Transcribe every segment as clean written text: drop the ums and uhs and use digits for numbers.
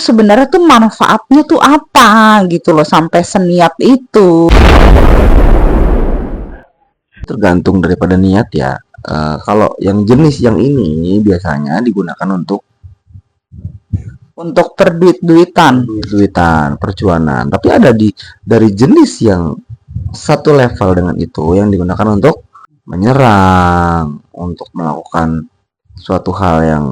Sebenarnya tuh manfaatnya tuh apa gitu loh sampai seniat itu. Tergantung daripada niat ya. Kalau yang jenis yang ini biasanya digunakan untuk Untuk perduit-duitan. duitan, percuanan. Tapi ada dari jenis yang satu level dengan itu yang digunakan untuk menyerang, untuk melakukan suatu hal yang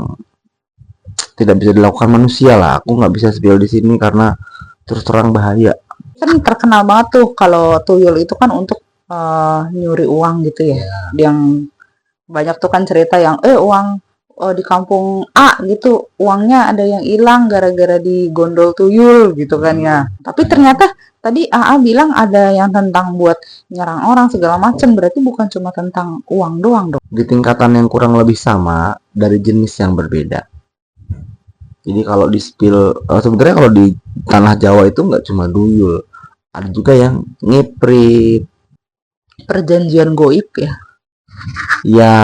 tidak bisa dilakukan manusia lah. Aku nggak bisa spill di sini karena terus terang bahaya. Kan terkenal banget tuh kalau tuyul itu kan untuk nyuri uang gitu ya. Yang banyak tuh kan cerita yang uang di kampung A gitu uangnya ada yang hilang gara-gara digondol tuyul gitu kan ya. Tapi ternyata tadi AA bilang ada yang tentang buat nyerang orang segala macam, berarti bukan cuma tentang uang doang dong. Di tingkatan yang kurang lebih sama dari jenis yang berbeda. Jadi kalau di spill sebenarnya kalau di tanah Jawa itu nggak cuma duyul, ada juga yang ngiprit. Perjanjian goib ya. Ya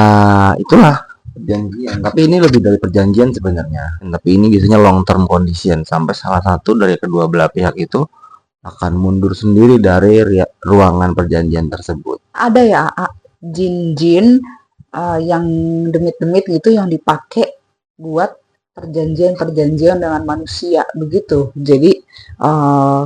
itulah perjanjian. Tapi ini lebih dari perjanjian sebenarnya. Tapi ini biasanya long term condition sampai salah satu dari kedua belah pihak itu akan mundur sendiri dari ruangan perjanjian tersebut. Ada ya AA, jin-jin yang demit-demit gitu yang dipakai buat perjanjian-perjanjian dengan manusia begitu. Jadi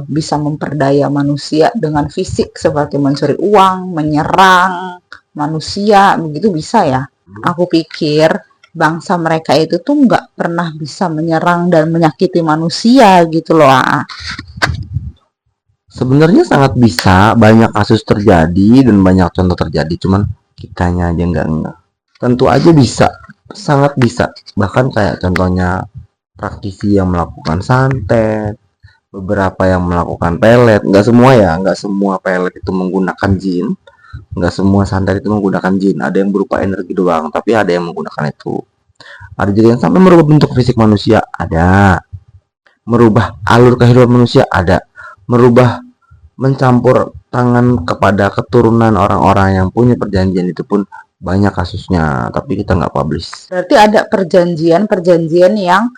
bisa memperdaya manusia dengan fisik seperti mencuri uang, menyerang manusia, begitu bisa ya. Aku pikir bangsa mereka itu tuh nggak pernah bisa menyerang dan menyakiti manusia gitu loh. Sebenarnya sangat bisa, banyak kasus terjadi dan banyak contoh terjadi, cuman kitanya aja enggak. Tentu aja bisa, sangat bisa. Bahkan kayak contohnya praktisi yang melakukan santet, beberapa yang melakukan pelet. Nggak semua ya, nggak semua pelet itu menggunakan jin, nggak semua santet itu menggunakan jin. Ada yang berupa energi doang, tapi ada yang menggunakan itu. Ada juga yang sampai merubah bentuk fisik manusia, ada. Merubah alur kehidupan manusia, ada. Merubah mencampur tangan kepada keturunan orang-orang yang punya perjanjian itu pun banyak kasusnya, tapi kita nggak publish. Berarti ada perjanjian-perjanjian yang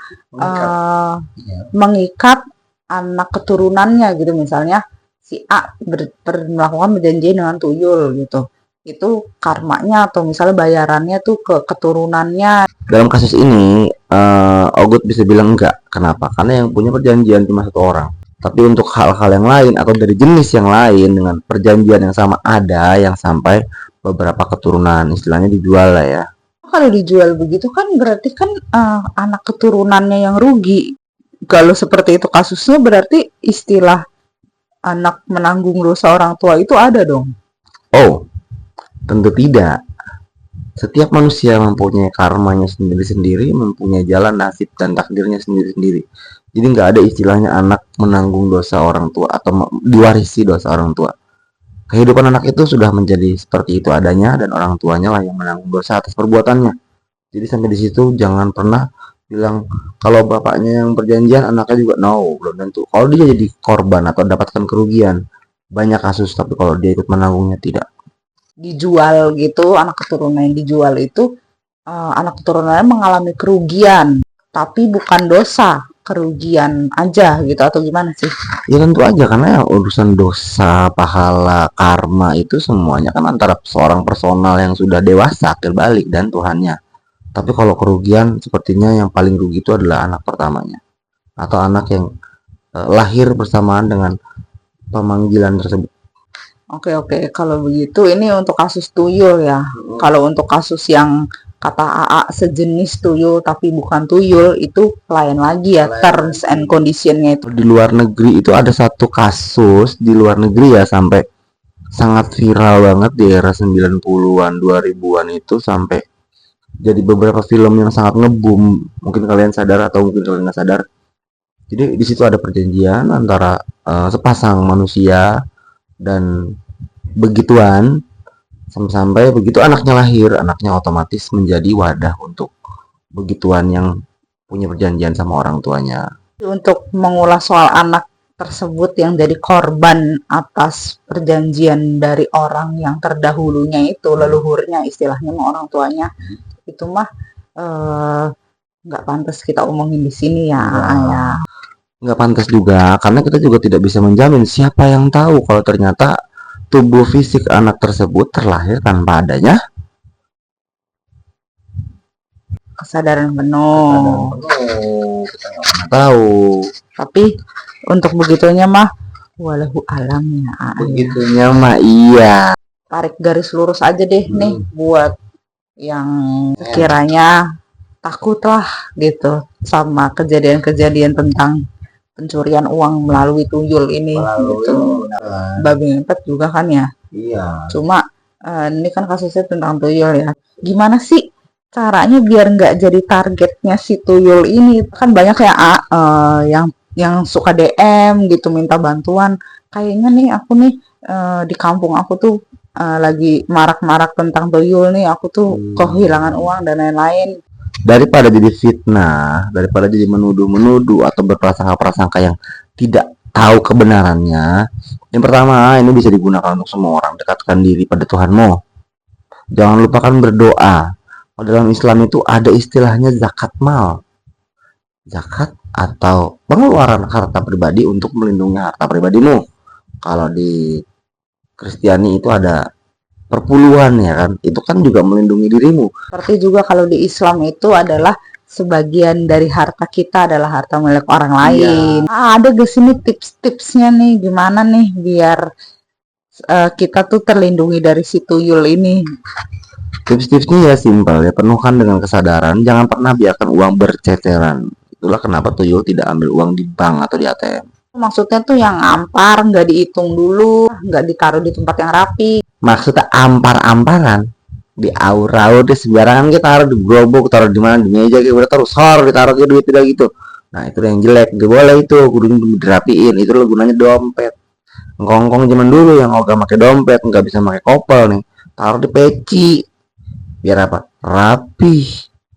mengikat anak keturunannya gitu, misalnya si A melakukan perjanjian dengan tuyul gitu, itu karmanya atau misalnya bayarannya tuh ke keturunannya. Dalam kasus ini Ogut bisa bilang enggak. Kenapa? Karena yang punya perjanjian cuma satu orang. Tapi untuk hal-hal yang lain atau dari jenis yang lain dengan perjanjian yang sama ada yang sampai beberapa keturunan, istilahnya dijual lah ya. Kalau dijual begitu kan berarti kan anak keturunannya yang rugi. Kalau seperti itu kasusnya berarti istilah anak menanggung dosa orang tua itu ada dong. Oh, tentu tidak. Setiap manusia mempunyai karmanya sendiri-sendiri, mempunyai jalan nasib dan takdirnya sendiri-sendiri. Jadi nggak ada istilahnya anak menanggung dosa orang tua atau diwarisi dosa orang tua. Kehidupan anak itu sudah menjadi seperti itu adanya dan orang tuanya lah yang menanggung dosa atas perbuatannya. Jadi sampai di situ jangan pernah bilang kalau bapaknya yang perjanjian anaknya juga no, belum tentu. Kalau dia jadi korban atau dapatkan kerugian banyak kasus, tapi kalau dia ikut menanggungnya tidak. Dijual gitu, anak keturunan yang dijual itu anak keturunannya mengalami kerugian, tapi bukan dosa, kerugian aja gitu atau gimana sih? Ya tentu aja karena ya urusan dosa, pahala, karma itu semuanya kan antara seorang personal yang sudah dewasa akhir balik dan Tuhannya. Tapi kalau kerugian sepertinya yang paling rugi itu adalah anak pertamanya atau anak yang lahir bersamaan dengan pemanggilan tersebut. Oke, kalau begitu ini untuk kasus tuyul ya. Kalau untuk kasus yang kata AA sejenis tuyul tapi bukan tuyul itu lain lagi ya, terms and conditionnya itu. Di luar negeri itu ada satu kasus di luar negeri ya sampai sangat viral banget di era 90-an 2000-an itu sampai jadi beberapa film yang sangat ngebum. Mungkin kalian sadar atau mungkin kalian nggak sadar. Jadi di situ ada perjanjian antara sepasang manusia dan begituan sampai begitu anaknya lahir, anaknya otomatis menjadi wadah untuk begituan yang punya perjanjian sama orang tuanya. Untuk mengulas soal anak tersebut yang jadi korban atas perjanjian dari orang yang terdahulunya itu, leluhurnya istilahnya orang tuanya, itu mah nggak pantas kita omongin di sini ya. nggak pantas juga, karena kita juga tidak bisa menjamin. Siapa yang tahu kalau ternyata tubuh fisik anak tersebut terlahir tanpa adanya Kesadaran kesadaran penuh. penuh. Kita nggak pernah tahu. Tapi untuk begitunya mah walahu alam ya. Begitunya mah iya. Tarik garis lurus aja deh nih buat yang sekiranya takut lah gitu sama kejadian-kejadian tentang pencurian uang melalui tuyul ini gitu. Babi ngepet juga kan ya. Iya. Cuma ini kan kasusnya tentang tuyul ya. Gimana sih caranya biar nggak jadi targetnya si tuyul ini? Kan banyak ya yang suka DM gitu minta bantuan. Kayaknya nih aku nih di kampung aku tuh lagi marak-marak tentang tuyul nih. Aku tuh kehilangan uang dan lain-lain. Daripada jadi fitnah, daripada jadi menuduh-menuduh atau berprasangka-prasangka yang tidak tahu kebenarannya, yang pertama ini bisa digunakan untuk semua orang. Dekatkan diri pada Tuhanmu. Jangan lupakan berdoa. Dalam Islam itu ada istilahnya zakat mal. Zakat atau pengeluaran harta pribadi untuk melindungi harta pribadimu. Kalau di Kristiani itu ada perpuluhan ya kan, itu kan juga melindungi dirimu. Seperti juga kalau di Islam itu adalah sebagian dari harta kita adalah harta milik orang lain. Ada gak sini tips-tipsnya nih gimana nih biar kita tuh terlindungi dari si tuyul ini? Tips-tipsnya ya simpel ya, penuhkan dengan kesadaran, jangan pernah biarkan uang berceceran. Itulah kenapa tuyul tidak ambil uang di bank atau di ATM. Maksudnya tuh yang ampar nggak dihitung dulu, nggak ditaruh di tempat yang rapi. Maksudnya ampar-amparan, di aur-aur di sembarangan, kita taruh di gerobak, taruh di mana, di meja, kita udah taruh sor, ditaruh ke duit tidak gitu. Nah itu yang jelek, gak boleh itu, kudu dirapiin. Itu lo gunanya dompet. Ngkongkong zaman dulu yang ogah pakai dompet, nggak bisa pakai kopel nih, taruh di peci. Biar apa? Rapih,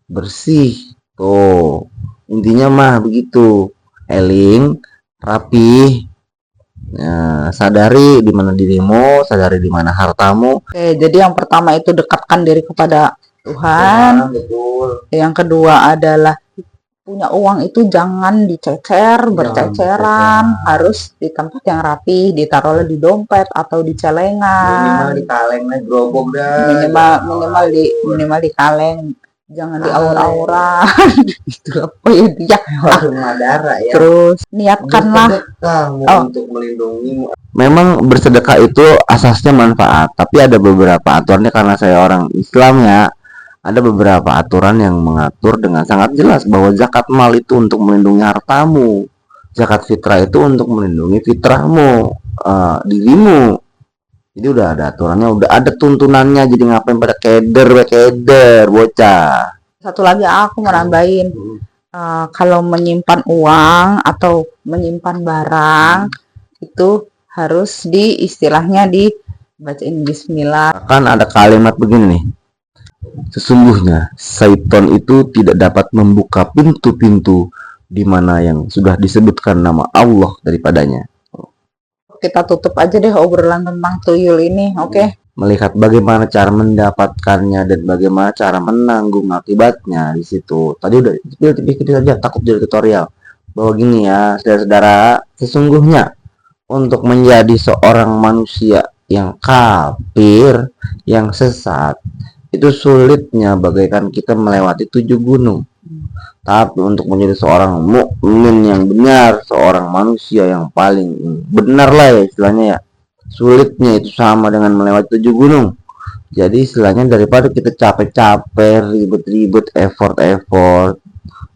bersih. Tuh, intinya mah begitu. Eling, rapih. Nah, sadari di mana dirimu, sadari di mana hartamu. Oke, jadi yang pertama itu dekatkan diri kepada Tuhan. Betul. Yang kedua adalah punya uang itu jangan dicecer, berceceran, harus di tempat yang rapi, ditaruh di dompet atau di celengan. Minimal di kaleng, gerobok dah. Minimal di kaleng, jangan di aura-aura. Itu apa ya dia? Warung Madara ya. Terus niatkanlah untuk melindungimu. Memang bersedekah itu asasnya manfaat, tapi ada beberapa aturannya. Karena saya orang Islam ya, ada beberapa aturan yang mengatur dengan sangat jelas bahwa zakat mal itu untuk melindungi hartamu, zakat fitrah itu untuk melindungi fitrahmu, dirimu. Jadi udah ada aturannya, udah ada tuntunannya. Jadi ngapain pada keder bocah. Satu lagi aku mau nambahin, kalau menyimpan uang atau menyimpan barang itu harus istilahnya dibacain bismillah. Kan ada kalimat begini nih, sesungguhnya syaitan itu tidak dapat membuka pintu-pintu di mana yang sudah disebutkan nama Allah daripadanya. Kita tutup aja deh obrolan tentang tuyul ini, oke? Melihat bagaimana cara mendapatkannya dan bagaimana cara menanggung akibatnya di situ. Tadi udah pikir saja, takut jadi tutorial. Bahwa gini ya, saudara-saudara, sesungguhnya untuk menjadi seorang manusia yang kafir, yang sesat, itu sulitnya bagaikan kita melewati 7 gunung. Tapi untuk menjadi seorang mukmin yang benar, seorang manusia yang paling benar lah ya istilahnya ya, sulitnya itu sama dengan melewati 7 gunung. Jadi istilahnya daripada kita capek-capek, ribet-ribet, effort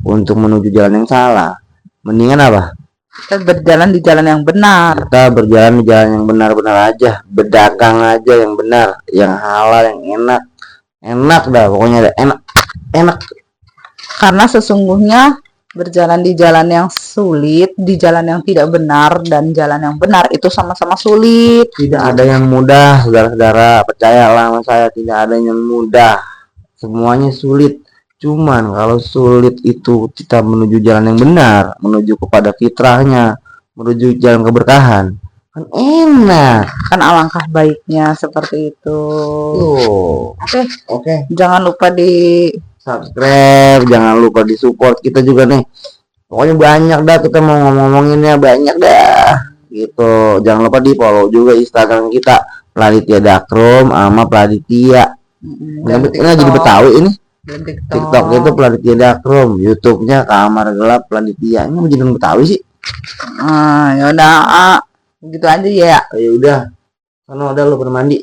untuk menuju jalan yang salah, mendingan apa? Kita berjalan di jalan yang benar. Kita berjalan di jalan yang benar-benar aja, berdagang aja yang benar, yang halal, yang enak dah, pokoknya enak. Karena sesungguhnya berjalan di jalan yang sulit, di jalan yang tidak benar, dan jalan yang benar itu sama-sama sulit. Tidak ada yang mudah, saudara-saudara, percayalah sama saya, tidak ada yang mudah, semuanya sulit. Cuman kalau sulit itu kita menuju jalan yang benar, menuju kepada fitrahnya, menuju jalan keberkahan, kan enak. Kan alangkah baiknya seperti itu. Oke. Jangan lupa di subscribe, jangan lupa di support kita juga nih. Pokoknya banyak dah, kita mau ngomong-ngomonginnya banyak dah. Gitu. Jangan lupa di follow juga Instagram kita Pladitya Dakrom sama Pladitya. Dan Ini jadi Betawi ini. dan TikTok itu Pladitya Dakrom, YouTube-nya Kamar Gelap Pladitya. Ini mau jadi Betawi sih. Ya udah, gitu aja ya. Ya udah. Karena udah lu pada mandi.